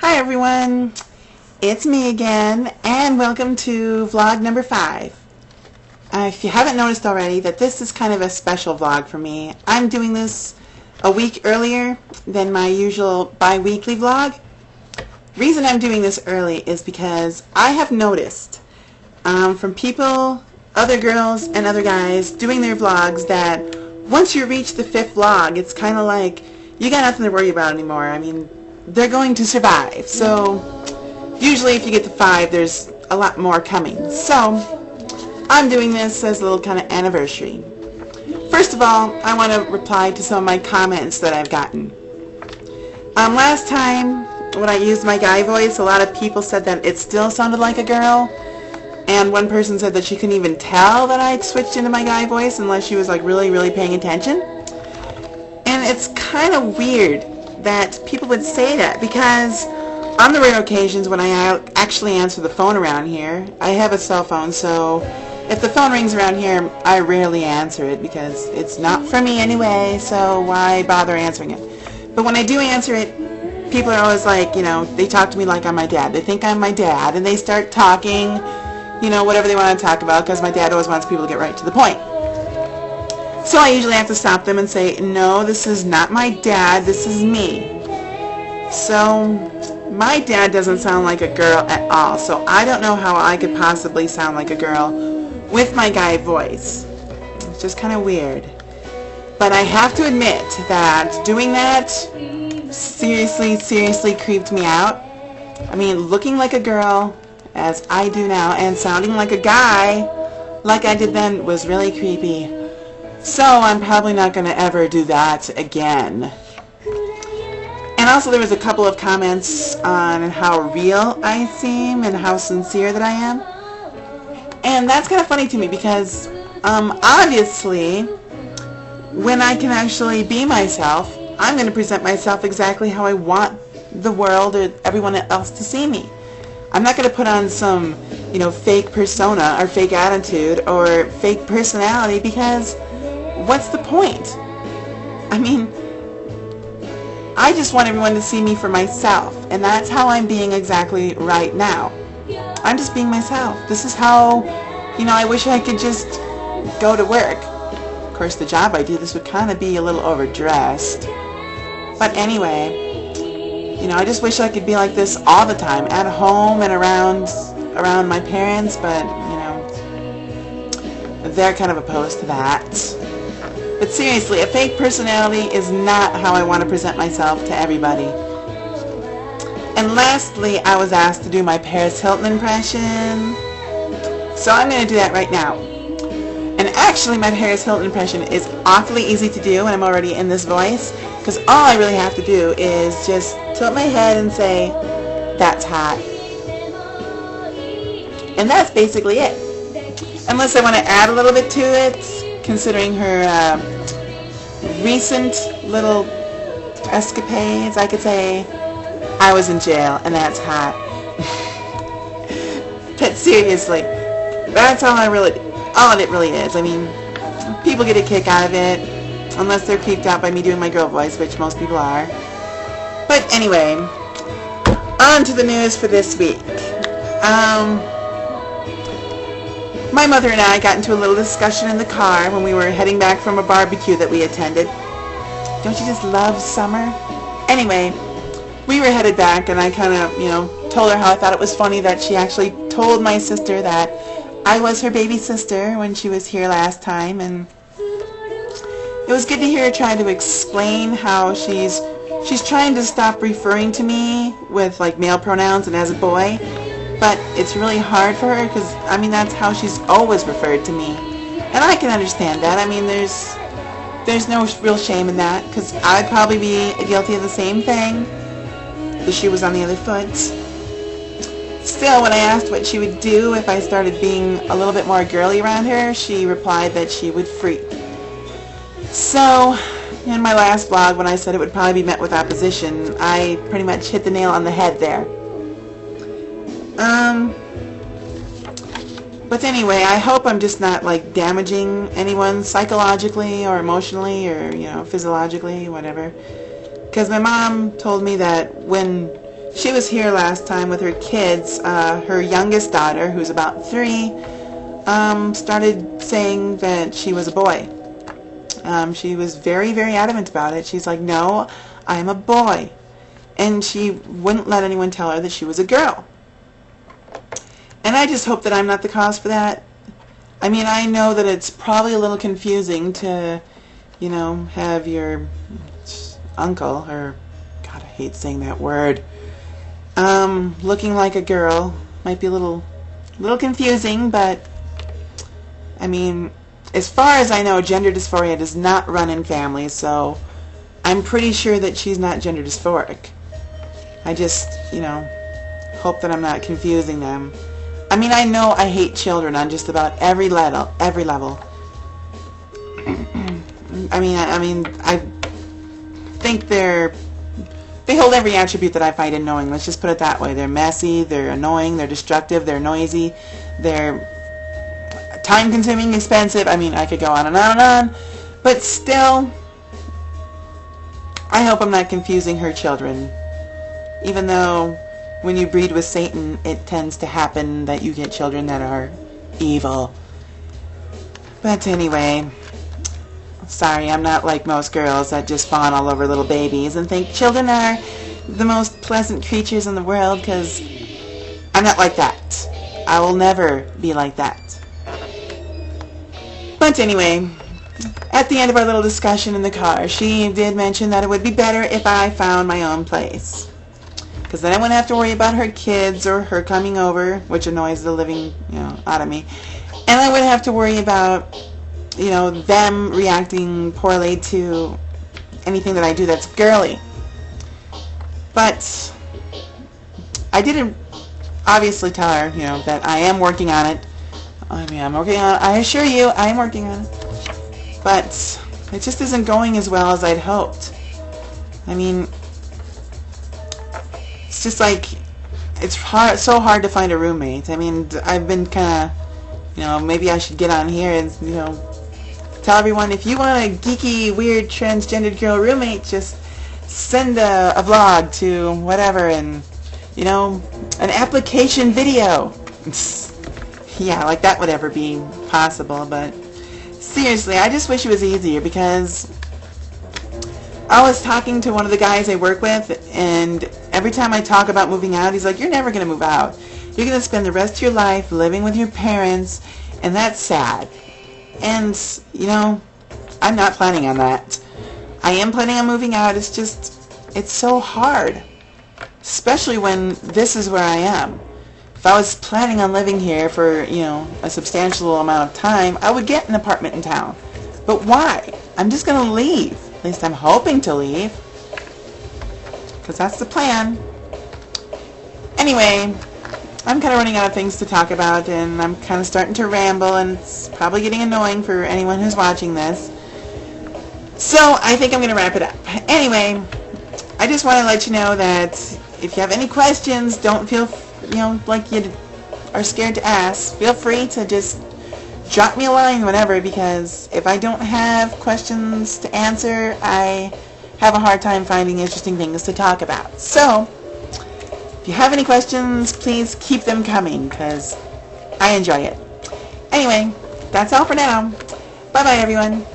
Hi everyone, it's me again, and welcome to vlog number 5. If you haven't noticed already that this is kind of a special vlog for me, I'm doing this a week earlier than my usual bi-weekly vlog. The reason I'm doing this early is because I have noticed from people, other girls and other guys doing their vlogs that once you reach the 5th vlog, it's kind of like you got nothing to worry about anymore. I mean, they're going to survive. So usually if you get to 5, there's a lot more coming. So I'm doing this as a little kind of anniversary. First of all, I want to reply to some of my comments that I've gotten. Last time when I used my guy voice, a lot of people said that it still sounded like a girl. And one person said that she couldn't even tell that I'd switched into my guy voice unless she was like really paying attention. And it's kind of weird that people would say that, because on the rare occasions when I actually answer the phone around here, I have a cell phone, so if the phone rings around here, I rarely answer it because it's not for me anyway, so why bother answering it? But when I do answer it, people are always like, you know, they talk to me like I'm my dad. They think I'm my dad, and they start talking, you know, whatever they want to talk about, because my dad always wants people to get right to the point. So I usually have to stop them and say, no, this is not my dad, this is me. So my dad doesn't sound like a girl at all, so I don't know how I could possibly sound like a girl with my guy voice. It's just kind of weird. But I have to admit that doing that seriously creeped me out. I mean, looking like a girl, as I do now, and sounding like a guy, like I did then, was really creepy. So I'm probably not going to ever do that again. And also there was a couple of comments on how real I seem and how sincere that I am. And that's kind of funny to me because obviously when I can actually be myself, I'm going to present myself exactly how I want the world or everyone else to see me. I'm not going to put on some, you know, fake persona or fake attitude or fake personality, because what's the point? I mean, I just want everyone to see me for myself, and that's how I'm being exactly right now. I'm just being myself. This is how, you know, I wish I could just go to work. Of course, the job I do, this would kind of be a little overdressed. But anyway, you know, I just wish I could be like this all the time, at home and around my parents, but, you know, they're kind of opposed to that. But seriously, a fake personality is not how I want to present myself to everybody. And lastly, I was asked to do my Paris Hilton impression. So I'm going to do that right now. And actually, my Paris Hilton impression is awfully easy to do, and I'm already in this voice, because all I really have to do is just tilt my head and say, "That's hot." And that's basically it. Unless I want to add a little bit to it, considering her recent little escapades, I could say, "I was in jail, and that's hot." But seriously, that's all it really is. I mean, people get a kick out of it, unless they're creeped out by me doing my girl voice, which most people are. But anyway, on to the news for this week. My mother and I got into a little discussion in the car when we were heading back from a barbecue that we attended. Don't you just love summer? Anyway, we were headed back, and I kind of, you know, told her how I thought it was funny that she actually told my sister that I was her baby sister when she was here last time, and it was good to hear her try to explain how she's trying to stop referring to me with like male pronouns and as a boy. But it's really hard for her because, I mean, that's how she's always referred to me. And I can understand that. I mean, there's no real shame in that, because I'd probably be guilty of the same thing. The shoe was on the other foot. Still, when I asked what she would do if I started being a little bit more girly around her, she replied that she would freak. So, in my last vlog, when I said it would probably be met with opposition, I pretty much hit the nail on the head there. But anyway, I hope I'm just not like damaging anyone psychologically or emotionally or, you know, physiologically, whatever. Because my mom told me that when She was here last time with her kids. Her youngest daughter, who's about 3, started saying that she was a boy. She was very, very adamant about it. She's like, no, I'm a boy. And she wouldn't let anyone tell her that she was a girl. And I just hope that I'm not the cause for that. I mean, I know that it's probably a little confusing to, have your uncle, or, God, I hate saying that word, looking like a girl. Might be a little confusing, but, I mean, as far as I know, gender dysphoria does not run in families, so I'm pretty sure that she's not gender dysphoric. I just, hope that I'm not confusing them. I mean, I know I hate children on just about every level. I think they hold every attribute that I find annoying. Let's just put it that way. They're messy, they're annoying, they're destructive, they're noisy, they're time-consuming, expensive. I mean, I could go on and on and on. But still, I hope I'm not confusing her children. Even though when you breed with Satan, it tends to happen that you get children that are evil. But anyway, sorry, I'm not like most girls that just fawn all over little babies and think children are the most pleasant creatures in the world, because I'm not like that. I will never be like that. But anyway, at the end of our little discussion in the car, she did mention that it would be better if I found my own place, because then I wouldn't have to worry about her kids or her coming over, which annoys the living, out of me. And I wouldn't have to worry about, them reacting poorly to anything that I do that's girly. But I didn't obviously tell her, that I am working on it. I'm working on it. I assure you, I am working on it. But it just isn't going as well as I'd hoped. I mean, it's just like, it's so hard to find a roommate. I mean, I've been kind of, maybe I should get on here and, tell everyone, if you want a geeky, weird, transgendered girl roommate, just send a vlog to whatever, and, an application video. Yeah, like that would ever be possible, but seriously, I just wish it was easier, because I was talking to one of the guys I work with, and every time I talk about moving out, he's like, you're never going to move out. You're going to spend the rest of your life living with your parents, and that's sad. And, I'm not planning on that. I am planning on moving out. It's just, it's so hard, especially when this is where I am. If I was planning on living here for, a substantial amount of time, I would get an apartment in town. But why? I'm just going to leave. At least I'm hoping to leave, because that's the plan. Anyway, I'm kind of running out of things to talk about, and I'm kind of starting to ramble, and it's probably getting annoying for anyone who's watching this. So I think I'm going to wrap it up. Anyway, I just want to let you know that if you have any questions, don't feel, like you are scared to ask. Feel free to just drop me a line whenever, because if I don't have questions to answer, I have a hard time finding interesting things to talk about. So, if you have any questions, please keep them coming, because I enjoy it. Anyway, that's all for now. Bye-bye, everyone.